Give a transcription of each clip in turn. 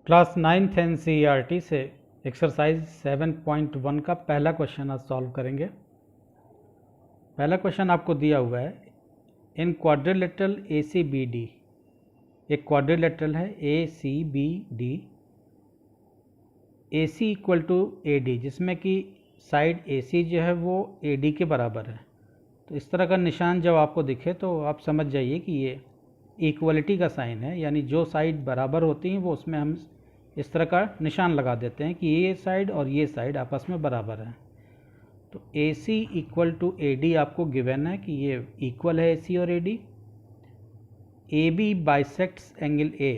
Class 9th NCERT से exercise 7.1 का पहला क्वेश्चन आज सॉल्व करेंगे। पहला क्वेश्चन आपको दिया हुआ है, इन क्वाड्रिलेटरल ACBD, एक क्वाड्रिलेटरल है ACBD, AC equal to AD, जिसमें कि साइड AC जो है वो AD के बराबर है। तो इस तरह का निशान जब आपको दिखे तो आप समझ जाइए कि ये इक्वलिटी का साइन है, यानी जो साइड बराबर होती हैं वो उसमें हम इस तरह का निशान लगा देते हैं कि ये साइड और ये साइड आपस में बराबर है। तो AC इक्वल टू AD आपको गिवन है कि ये इक्वल है AC और AD। AB bisects angle A,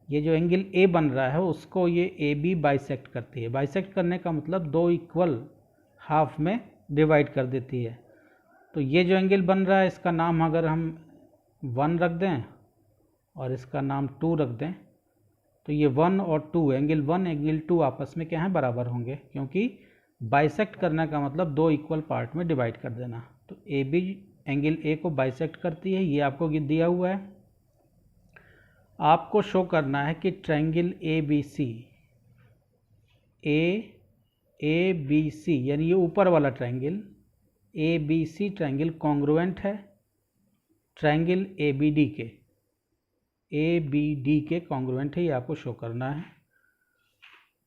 ये जो एंगल A बन रहा है उसको ये AB बाइसेक्ट करती है। बाइसेक्ट करने का मतलब दो इक्वल हाफ में डिवाइड कर देती है। तो ये जो एंगल बन रहा है इसका नाम अगर हम 1 रख दें और इसका नाम 2 रख दें तो ये 1 और 2, एंगल 1 एंगल 2 आपस में क्या है, बराबर होंगे, क्योंकि बाइसेक्ट करने का मतलब दो इक्वल पार्ट में डिवाइड कर देना। तो AB एंगल A को बाइसेक्ट करती है, ये आपको दिया हुआ है। आपको शो करना है कि ट्रायंगल ABC यानी ये ऊपर वाला ट्रायंगल ABC ट्रायंगल कॉन्ग्रुएंट है ट्रायंगल ABD के कॉन्ग्रुएंट है, ये आपको शो करना है।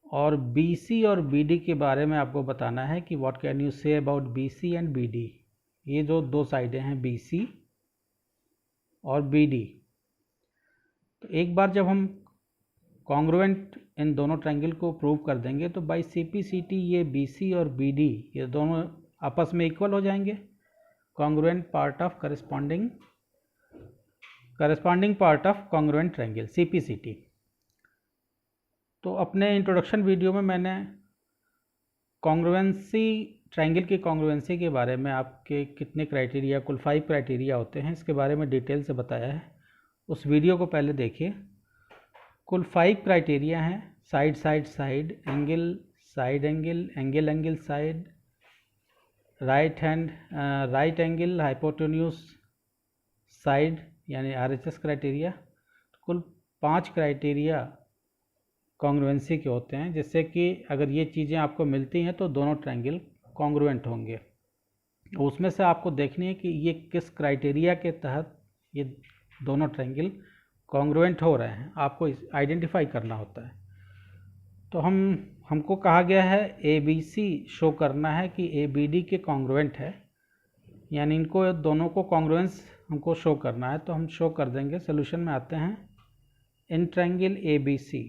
और BC और BD के बारे में आपको बताना है कि what can you say about BC and BD। ये जो दो साइडें हैं BC और BD, तो एक बार जब हम कॉन्ग्रुएंट इन दोनों ट्रायंगल को प्रूव कर देंगे तो बाय CP/CT ये BC और BD ये दोनों आपस में इक्वल हो जाएंगे। Congruent part of corresponding part of congruent triangle CP/CT। तो अपने इंट्रोडक्शन वीडियो में मैंने कॉन्ग्रुएंसी, ट्रायंगल की कॉन्ग्रुएंसी के बारे में आपके कितने क्राइटेरिया, कुल 5 क्राइटेरिया होते हैं, इसके बारे में डिटेल से बताया है। उस वीडियो को पहले देखिए। कुल 5 क्राइटेरिया हैं, side side side, angle side angle, angle angle side, right angle, hypotenuse side यानी RHS क्राइटेरिया। कुल 5 क्राइटेरिया कॉन्ग्रुएंसी के होते हैं, जिससे कि अगर ये चीज़ें आपको मिलती हैं तो दोनों ट्रायंगल कॉन्ग्रुएंट होंगे। उसमें से आपको देखनी है कि ये किस क्राइटेरिया के तहत ये दोनों ट्रायंगल कॉन्ग्रुएंट हो रहे हैं, आपको आइडेंटिफाई करना होता है। तो हमको कहा गया है ABC शो करना है कि ABD के कॉन्ग्रुएंट है, यानी इनको दोनों को कॉन्ग्रुएंस हमको शो करना है। तो हम शो कर देंगे। सोल्यूशन में आते हैं। In triangle ABC,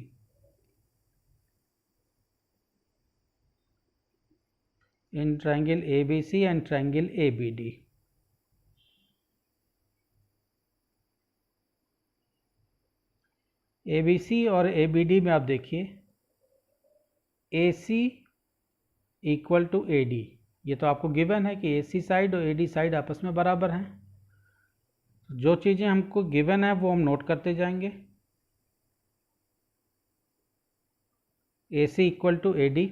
in triangle ABC and triangle ABD, ABC और ABD में आप देखिए AC इक्वल टू AD, ये तो आपको गिवन है कि AC साइड और AD साइड आपस में बराबर हैं। जो चीज़ें हमको गिवन है वो हम नोट करते जाएंगे। AC equal to AD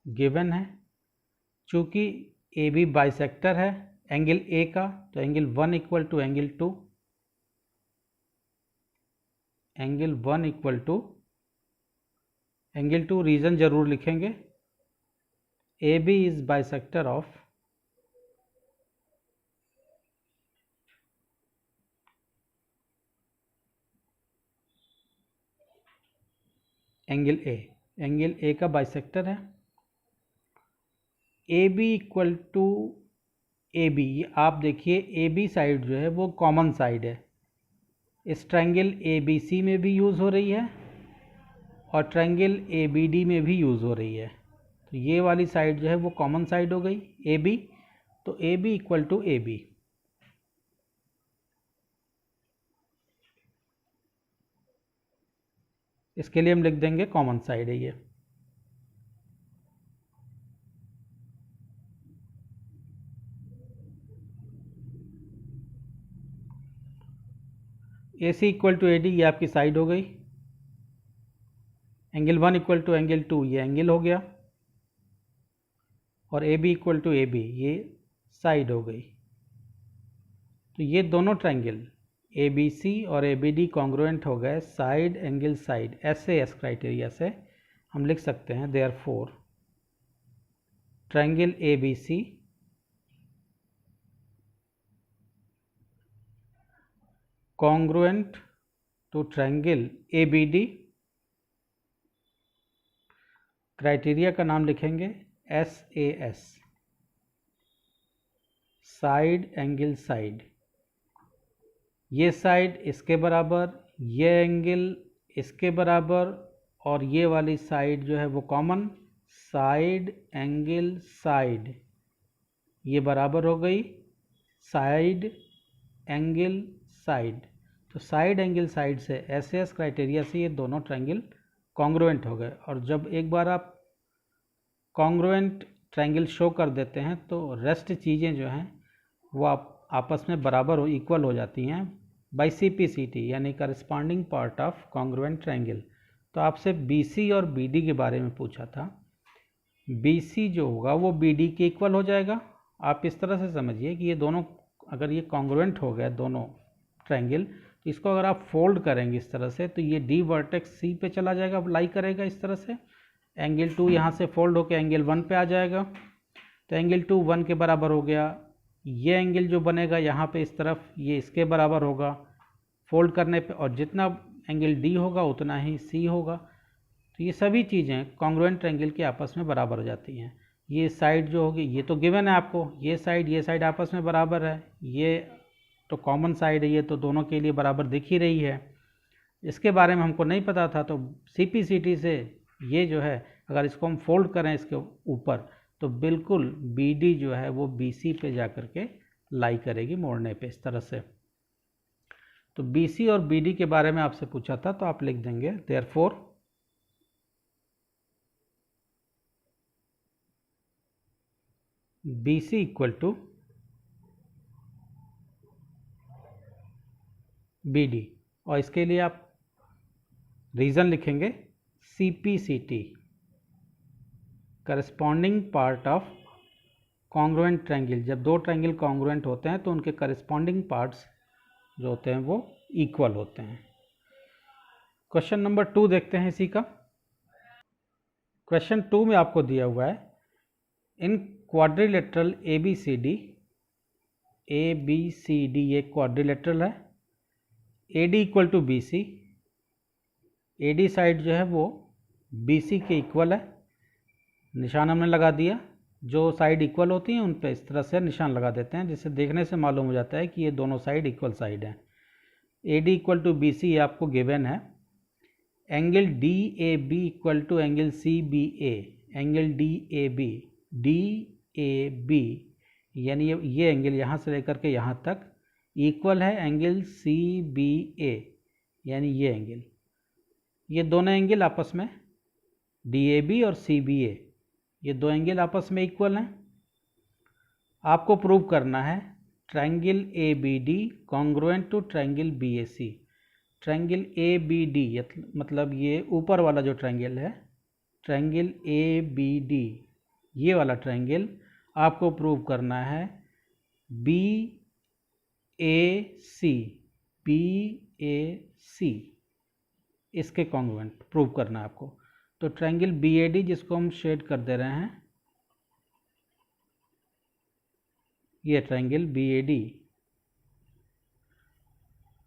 given है। चूँकि AB बाइसेक्टर है एंगल A का, तो angle 1 equal to angle 2, angle 1 equal to angle 2, reason जरूर लिखेंगे। AB is bisector of angle A, angle A का बाइसेक्टर है। AB इक्वल टू AB, आप देखिए AB साइड जो है वो कॉमन साइड है, इस ट्रायंगल ABC में भी यूज़ हो रही है और ट्रायंगल ABD में भी यूज़ हो रही है। तो ये वाली साइड जो है वो कॉमन साइड हो गई AB। तो AB इक्वल टू AB, इसके लिए हम लिख देंगे कॉमन साइड है ये। AC इक्वल टू AD ये आपकी साइड हो गई। एंगल 1 इक्वल टू एंगल 2 ये एंगल हो गया, और AB इक्वल टू AB ये साइड हो गई। तो ये दोनों ट्रायंगल ABC और ABD कॉन्ग्रुएंट हो गए side angle side, SAS criteria से हम लिख सकते हैं therefore triangle ABC congruent to triangle ABD, criteria का नाम लिखेंगे SAS, साइड एंगल साइड, ये साइड इसके बराबर, ये एंगल इसके बराबर, और ये वाली साइड जो है वो कॉमन, साइड एंगल साइड, ये बराबर हो गई साइड एंगल साइड। तो साइड एंगल साइड से SAS क्राइटेरिया से ये दोनों ट्रायंगल कॉन्ग्रुएंट हो गए। और जब एक बार आप कॉन्ग्रुएंट ट्रायंगल शो कर देते हैं तो रेस्ट चीज़ें जो हैं वो आप आपस में बराबर हो, इक्वल हो जाती हैं बाय CPCT, यानी corresponding part of congruent triangle. तो आपसे BC और BD के बारे में पूछा था। BC जो होगा वो BD के इक्वल हो जाएगा। आप इस तरह से समझिए कि ये दोनों, अगर ये कॉन्ग्रुएंट हो गए दोनों ट्रायंगल, तो इसको अगर आप फोल्ड करेंगे इस तरह से तो ये D वर्टेक्स C पे चला जाएगा, लाई करेगा इस तरह से। एंगल 2 यहाँ से फोल्ड होकर एंगल 1 पे आ जाएगा, तो एंगल 2 1 के बराबर हो गया। ये एंगल जो बनेगा यहाँ पे इस तरफ, ये इसके बराबर होगा फोल्ड करने पे, और जितना एंगल D होगा उतना ही C होगा। तो ये सभी चीज़ें कॉन्ग्रुएंट ट्रायंगल के आपस में बराबर हो जाती हैं। ये साइड जो होगी, ये तो गिवन है आपको, ये साइड आपस में बराबर है, ये तो कॉमन साइड है, ये तो दोनों के लिए बराबर दिख ही रही है। इसके बारे में हमको नहीं पता था, तो CPCT से ये जो है अगर इसको हम फोल्ड करें इसके ऊपर तो बिल्कुल BD जो है वो BC पे जा कर के लाई करेगी मोड़ने पे इस तरह से। तो BC और BD के बारे में आपसे पूछा था, तो आप लिख देंगे therefore BC equal to BD, और इसके लिए आप रीज़न लिखेंगे CPCT, corresponding part of congruent triangle. जब दो ट्रायंगल कॉन्ग्रुएंट होते हैं तो उनके करस्पॉन्डिंग पार्ट्स जो होते हैं वो इक्वल होते हैं। क्वेश्चन नंबर 2 देखते हैं इसी का। क्वेश्चन 2 में आपको दिया हुआ है इन क्वाड्रिलेटरल ABCD ये क्वाड्रिलेटरल है, AD equal to BC, AD side जो है वो BC के इक्वल है। निशान हमने लगा दिया, जो साइड इक्वल होती हैं उन पे इस तरह से निशान लगा देते हैं, जिससे देखने से मालूम हो जाता है कि ये दोनों साइड इक्वल साइड हैं। AD इक्वल टू BC ये आपको गिवन है। Angle DAB equal to angle CBA, angle DAB यानी ये एंगल यहाँ से लेकर के यहाँ तक इक्वल है एंगल CBA, यानी ये एंगल, ये दोनों एंगल आपस में DAB और CBA, ये दो एंगल आपस में इक्वल हैं। आपको प्रूव करना है triangle ABD congruent to triangle BAC। Triangle ABD मतलब ये ऊपर वाला जो ट्रायंगल है, ट्रायंगल ABD, ये वाला ट्रायंगल आपको प्रूव करना है BAC, इसके कॉन्ग्रुएंट प्रूव करना है आपको। तो ट्रायंगल BAD जिसको हम शेड कर दे रहे हैं, ये ट्रायंगल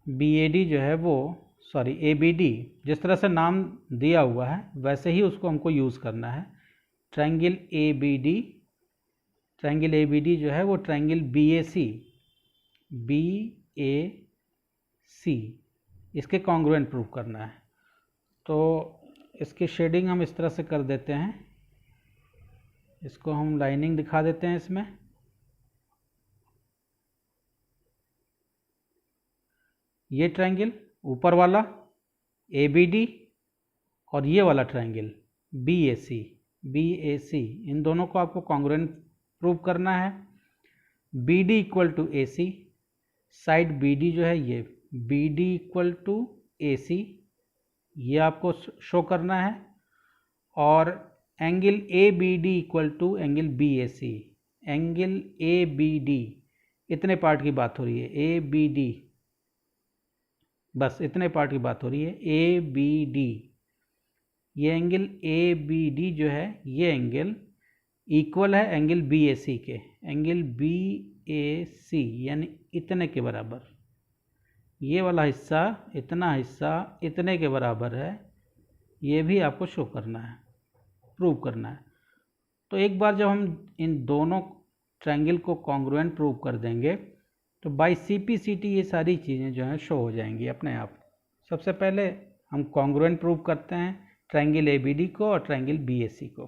BAD जो है वो ABD जिस तरह से नाम दिया हुआ है वैसे ही उसको हमको यूज़ करना है। ट्रायंगल ABD जो है वो ट्रायंगल BAC इसके कॉन्ग्रुएंट प्रूव करना है। तो इसकी शेडिंग हम इस तरह से कर देते हैं, इसको हम लाइनिंग दिखा देते हैं इसमें। ये ट्रायंगल ऊपर वाला ABD और ये वाला ट्रायंगल BAC, इन दोनों को आपको कॉन्ग्रुएंट प्रूव करना है। BD equal to AC, side BD जो है ये BD इक्वल टू AC, ये आपको शो करना है। और angle ABD equal to angle BAC, angle ABD, इतने पार्ट की बात हो रही है, ABD बस इतने पार्ट की बात हो रही है। ए बी डी, ये एंगल ए बी डी जो है ये एंगल इक्वल है एंगल बी ए सी के। एंगल बी ए सी यानी इतने के बराबर, ये वाला हिस्सा इतना हिस्सा इतने के बराबर है, ये भी आपको शो करना है, प्रूव करना है। तो एक बार जब हम इन दोनों ट्रायंगल को कॉन्ग्रुएंट प्रूव कर देंगे तो बाय CP/CT ये सारी चीज़ें जो हैं शो हो जाएंगी अपने आप। सबसे पहले हम कॉन्ग्रुएंट प्रूव करते हैं ट्रायंगल ABD को और ट्रायंगल BAC को।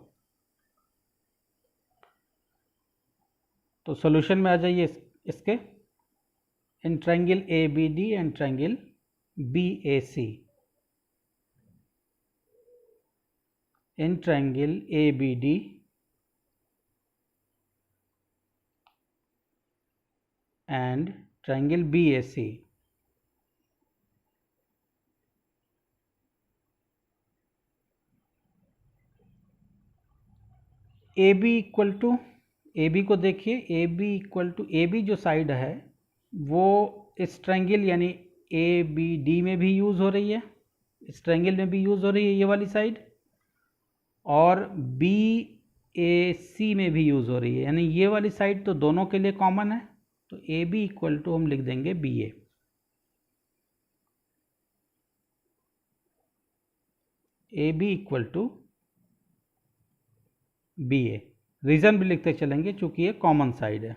तो सॉल्यूशन में आ जाइए इसके। In triangle ABD and triangle BAC, in triangle ABD and triangle BAC, AB equal to, AB को देखिए, AB इक्वल टू, AB जो साइड है वो इस ट्रायंगल यानी ABD में भी यूज़ हो रही है, इस ट्रायंगल में भी यूज़ हो रही है ये वाली साइड, और BAC में भी यूज़ हो रही है, यानी ये वाली साइड तो दोनों के लिए कॉमन है। तो AB इक्वल टू हम लिख देंगे BA। AB equal to BA, reason भी लिखते चलेंगे चूंकि ये कॉमन साइड है।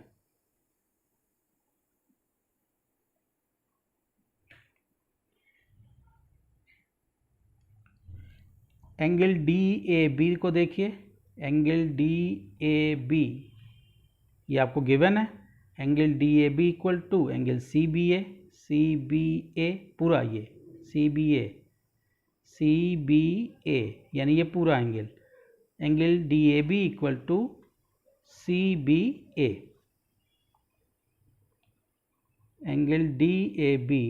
एंगल DAB को देखिए, एंगल DAB ये आपको गिवन है। Angle DAB equal to angle CBA, CBA पूरा, ये CBA, CBA यानी ये पूरा angle, angle DAB equal to CBA, angle DAB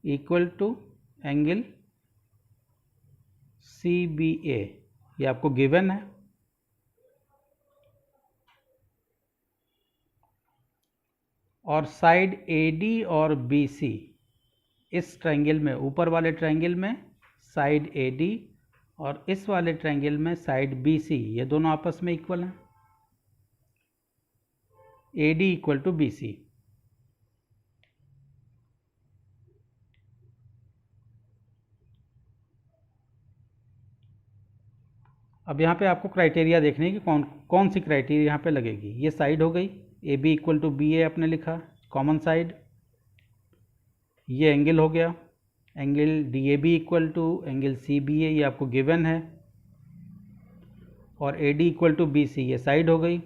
equal to angle CBA, ये आपको गिवन है। और साइड AD और BC, इस ट्रायंगल में, ऊपर वाले ट्रायंगल में साइड AD और इस वाले ट्रायंगल में साइड BC, ये दोनों आपस में इक्वल हैं। AD equal to BC। अब यहाँ पे आपको क्राइटेरिया देखने की कौन कौन सी क्राइटेरिया यहाँ पे लगेगी। ये साइड हो गई, AB इक्वल टू BA आपने लिखा, कॉमन साइड। ये एंगल हो गया, angle DAB equal to angle CBA, ये आपको गिवन है। और AD इक्वल टू BC, ये साइड हो गई।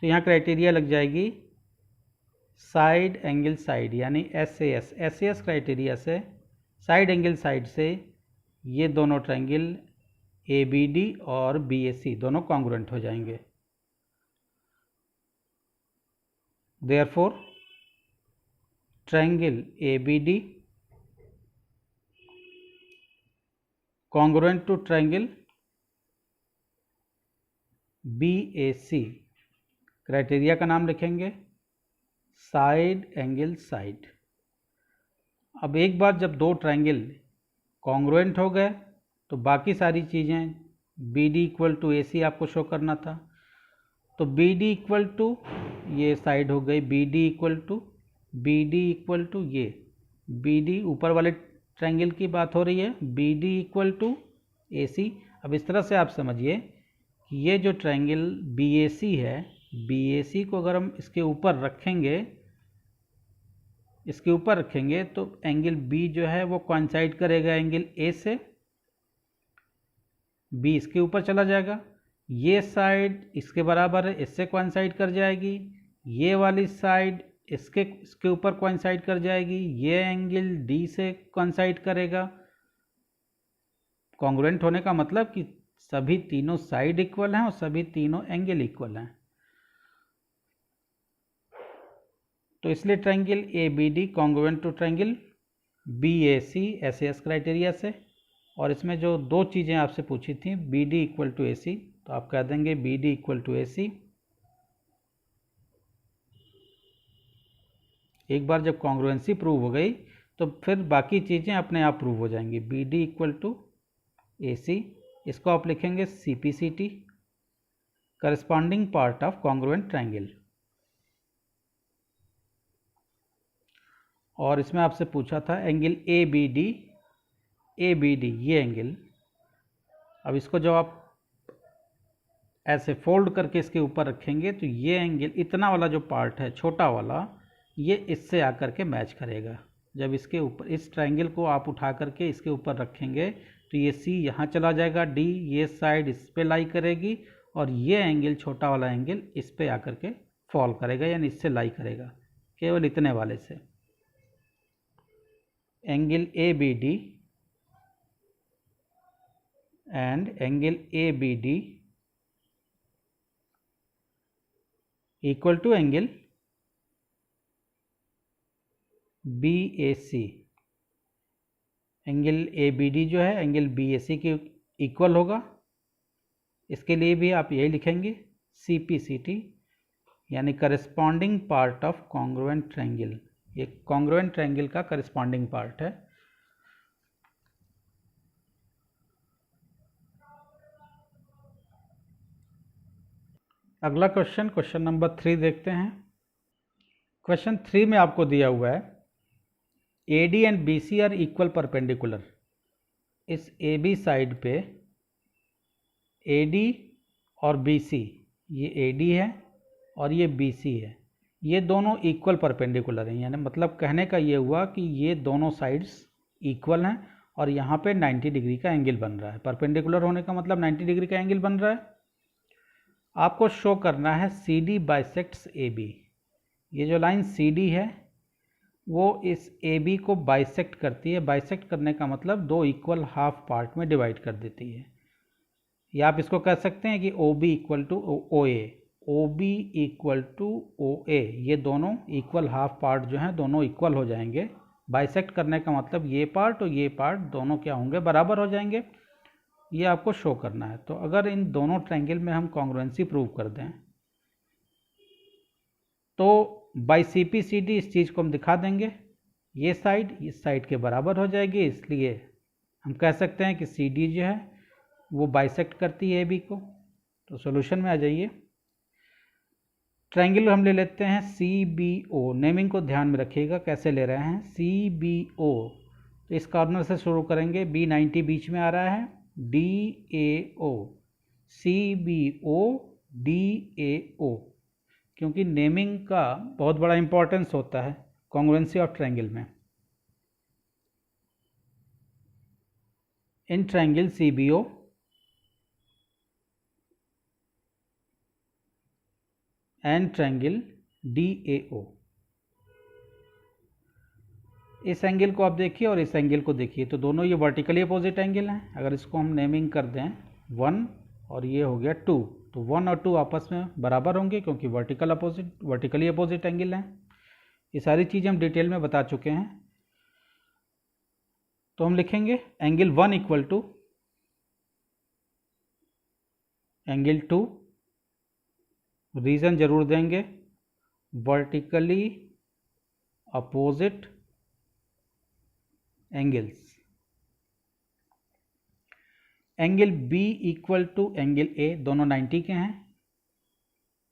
तो यहाँ क्राइटेरिया लग जाएगी साइड एंगल साइड, यानी SAS। SAS क्राइटेरिया से, साइड एंगल साइड से ये दोनों ट्रायंगल ABD और BAC दोनों कॉन्ग्रुएंट हो जाएंगे। Therefore, triangle ABD congruent to triangle BAC, criteria का नाम लिखेंगे साइड एंगल साइड। अब एक बार जब दो ट्रायंगल कॉन्ग्रुएंट हो गए तो बाकी सारी चीज़ें, BD इक्वल टू AC आपको शो करना था। तो BD इक्वल टू, ये साइड हो गई, BD इक्वल टू ये BD, ऊपर वाले ट्रायंगल की बात हो रही है, BD इक्वल टू AC। अब इस तरह से आप समझिए कि ये जो ट्रायंगल BAC है, BAC को अगर हम इसके ऊपर रखेंगे तो एंगल B जो है वो कोइंसाइड करेगा एंगल A से, B इसके ऊपर चला जाएगा, ये साइड इसके बराबर है, इससे कोइंसाइड कर जाएगी, ये वाली साइड इसके ऊपर कोइंसाइड कर जाएगी, ये एंगल D से कोइंसाइड करेगा। कॉन्ग्रुएंट होने का मतलब कि सभी तीनों साइड इक्वल हैं और सभी तीनों एंगल इक्वल हैं। तो इसलिए triangle ABD congruent to triangle BAC SAS criteria से। और इसमें जो दो चीज़ें आपसे पूछी थी, BD इक्वल टू AC, तो आप कह देंगे BD इक्वल टू AC एक बार जब कॉन्ग्रुएंसी प्रूव हो गई तो फिर बाकी चीज़ें अपने आप प्रूव हो जाएंगी। B D equal to A C, इसको आप लिखेंगे C P C T, corresponding part of congruent triangle. और इसमें आपसे पूछा था एंगल ए बी डी ये एंगल, अब इसको जब आप ऐसे फोल्ड करके इसके ऊपर रखेंगे तो ये एंगल, इतना वाला जो पार्ट है छोटा वाला, ये इससे आकर के मैच करेगा। जब इसके ऊपर इस ट्रायंगल को आप उठा करके इसके ऊपर रखेंगे तो ये सी यहाँ चला जाएगा, डी ये साइड इस पे लाई करेगी और ये एंगल, छोटा वाला एंगल, इस पे आकर के फॉल करेगा, यानी इससे लाई करेगा, केवल इतने वाले से। Angle A B D and angle A B D equal to angle B A C. Angle A B D जो है एंगल बी ए सी के इक्वल होगा। इसके लिए भी आप यही लिखेंगे सी पी सी टी, यानी corresponding part of congruent triangle. ये कॉन्ग्रुएंट ट्रायंगल का करस्पॉन्डिंग पार्ट है। अगला क्वेश्चन, क्वेश्चन नंबर 3 देखते हैं। क्वेश्चन 3 में आपको दिया हुआ है AD and BC are equal perpendicular. इस AB साइड पे AD और BC, ये AD है और ये BC है, ये दोनों इक्वल परपेंडिकुलर हैं। यानी मतलब कहने का ये हुआ कि ये दोनों साइड्स इक्वल हैं और यहाँ पे 90 डिग्री का एंगल बन रहा है। परपेंडिकुलर होने का मतलब 90 डिग्री का एंगल बन रहा है। आपको शो करना है CD बाइसेक्ट्स AB। ये जो लाइन CD है वो इस AB को बाइसेक्ट करती है। बाइसेक्ट करने का मतलब दो इक्वल हाफ पार्ट में डिवाइड कर देती है। या आप इसको कह सकते हैं कि OB equal to OA, OB equal to OA, ये दोनों इक्वल हाफ पार्ट जो हैं दोनों इक्वल हो जाएंगे। बाइसेक्ट करने का मतलब ये पार्ट और ये पार्ट दोनों क्या होंगे, बराबर हो जाएंगे। ये आपको शो करना है। तो अगर इन दोनों ट्रायंगल में हम कॉन्ग्रुएंसी प्रूव कर दें तो बाई CPCD इस चीज़ को हम दिखा देंगे। ये साइड इस साइड के बराबर हो जाएगी, इसलिए हम कह सकते हैं कि CD जो है वो बाइसेक्ट करती है AB को। तो सॉल्यूशन में आ जाइए। ट्रायंगल हम ले लेते हैं CBO। नेमिंग को ध्यान में रखिएगा कैसे ले रहे हैं। CBO, तो इस कॉर्नर से शुरू करेंगे, B90 बीच में आ रहा है, DAO, CBO DAO, क्योंकि नेमिंग का बहुत बड़ा इंपॉर्टेंस होता है कॉन्ग्रुएंसी ऑफ ट्रायंगल में। In triangle CBO and triangle DAO, इस एंगल को आप देखिए और इस एंगल को देखिए, तो दोनों ये वर्टिकली अपोजिट एंगल हैं। अगर इसको हम नेमिंग कर दें 1 और ये हो गया 2, तो 1 और 2 आपस में बराबर होंगे क्योंकि वर्टिकली अपोजिट एंगल हैं। ये सारी चीज़ें हम डिटेल में बता चुके हैं। तो हम लिखेंगे angle 1 equal to angle 2, reason जरूर देंगे, vertically opposite angles. Angle B equal to angle A, दोनों 90 के हैं।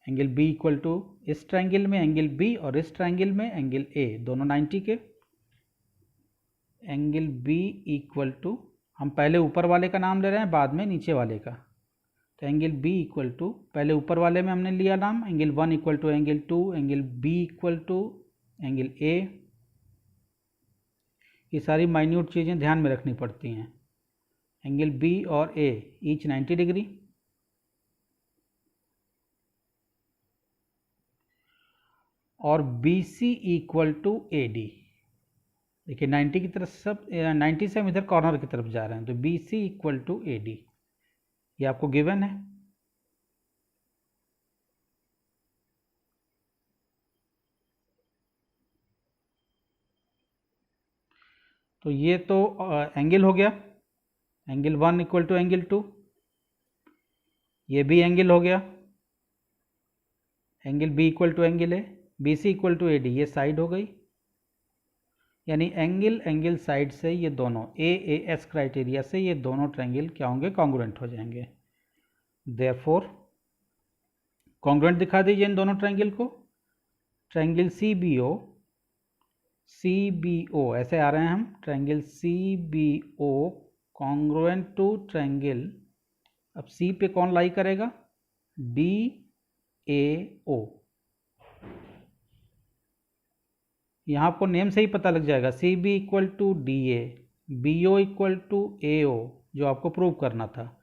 एंगल B इक्वल टू इस ट्रायंगल में एंगल B और इस ट्रायंगल में एंगल A, दोनों 90 के। एंगल B इक्वल टू, हम पहले ऊपर वाले का नाम ले रहे हैं बाद में नीचे वाले का। तो एंगल B इक्वल टू, पहले ऊपर वाले में हमने लिया नाम angle 1 equal to angle 2, angle B equal to angle A। ये सारी माइन्यूट चीज़ें ध्यान में रखनी पड़ती हैं। एंगल B और A ईच 90 डिग्री। और BC इक्वल टू AD, देखिए 90 की तरफ सब 90 से हम इधर कॉर्नर की तरफ जा रहे हैं, तो BC इक्वल टू AD ये आपको गिवन है। तो ये तो एंगल हो गया, एंगल 1 इक्वल टू एंगल 2, ये भी एंगल हो गया। Angle B equal to angle A, BC equal to AD, ये साइड हो गई। यानी एंगल एंगल साइड से ये दोनों AAS क्राइटेरिया से ये दोनों ट्रायंगल क्या होंगे, कॉन्ग्रुएंट हो जाएंगे। देयरफॉर कॉन्ग्रुएंट दिखा दीजिए इन दोनों ट्रायंगल को। ट्रायंगल CBO ऐसे आ रहे हैं हम, triangle CBO congruent to triangle, अब C पे कौन लाई करेगा, DAO। यहाँ आपको नेम से ही पता लग जाएगा, CB equal to DA, BO equal to AO जो आपको प्रूव करना था,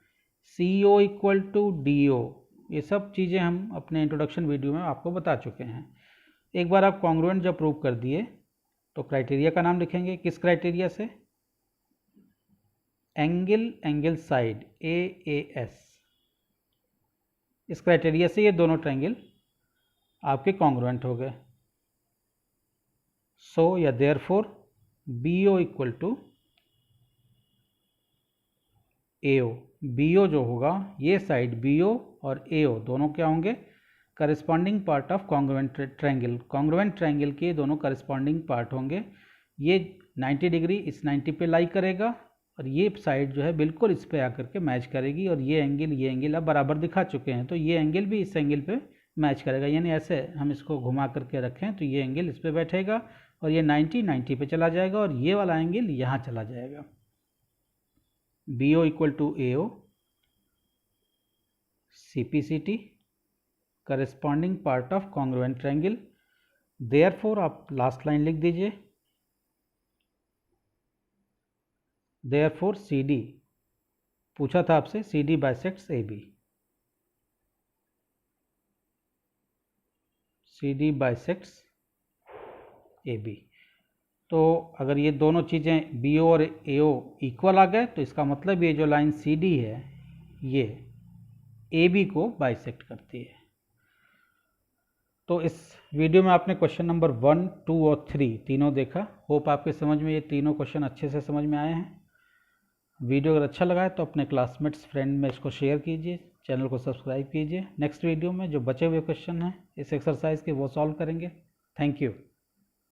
CO इक्वल टू DO, ये सब चीज़ें हम अपने इंट्रोडक्शन वीडियो में आपको बता चुके हैं। एक बार आप कॉन्ग्रुएंट जब प्रूव कर दिए तो क्राइटेरिया का नाम लिखेंगे, किस क्राइटेरिया से, एंगल एंगल साइड AAS, इस क्राइटेरिया से ये दोनों ट्रायंगल आपके कॉन्ग्रुएंट हो गए। सो या therefore BO equal to AO, BO जो होगा ये साइड BO और AO दोनों क्या होंगे, corresponding part of congruent triangle, congruent triangle के दोनों करस्पॉन्डिंग पार्ट होंगे। ये 90 डिग्री इस 90 पे लाई करेगा और ये साइड जो है बिल्कुल इस पे आकर के मैच करेगी, और ये एंगल अब बराबर दिखा चुके हैं तो ये एंगल भी इस एंगल पे मैच करेगा। यानी ऐसे हम इसको घुमा करके रखें तो ये एंगल इस पे बैठेगा और ये 90 पे चला जाएगा और ये वाला एंगल यहाँ चला जाएगा। BO equal to AO CPCT corresponding part of congruent triangle. Therefore आप लास्ट लाइन लिख दीजिए, देयरफॉर CD, पूछा था आपसे CD bisects AB, CD bisects AB। तो अगर ये दोनों चीज़ें BO और AO इक्वल आ गए तो इसका मतलब ये जो लाइन CD है ये AB को बाइसेक्ट करती है। तो इस वीडियो में आपने क्वेश्चन नंबर 1, 2 और 3 तीनों देखा। होप आपके समझ में ये तीनों क्वेश्चन अच्छे से समझ में आए हैं। वीडियो अगर अच्छा लगा है तो अपने क्लासमेट्स फ्रेंड में इसको शेयर कीजिए, चैनल को सब्सक्राइब कीजिए। नेक्स्ट वीडियो में जो बचे हुए क्वेश्चन हैं इस एक्सरसाइज के वो सॉल्व करेंगे। Thank you.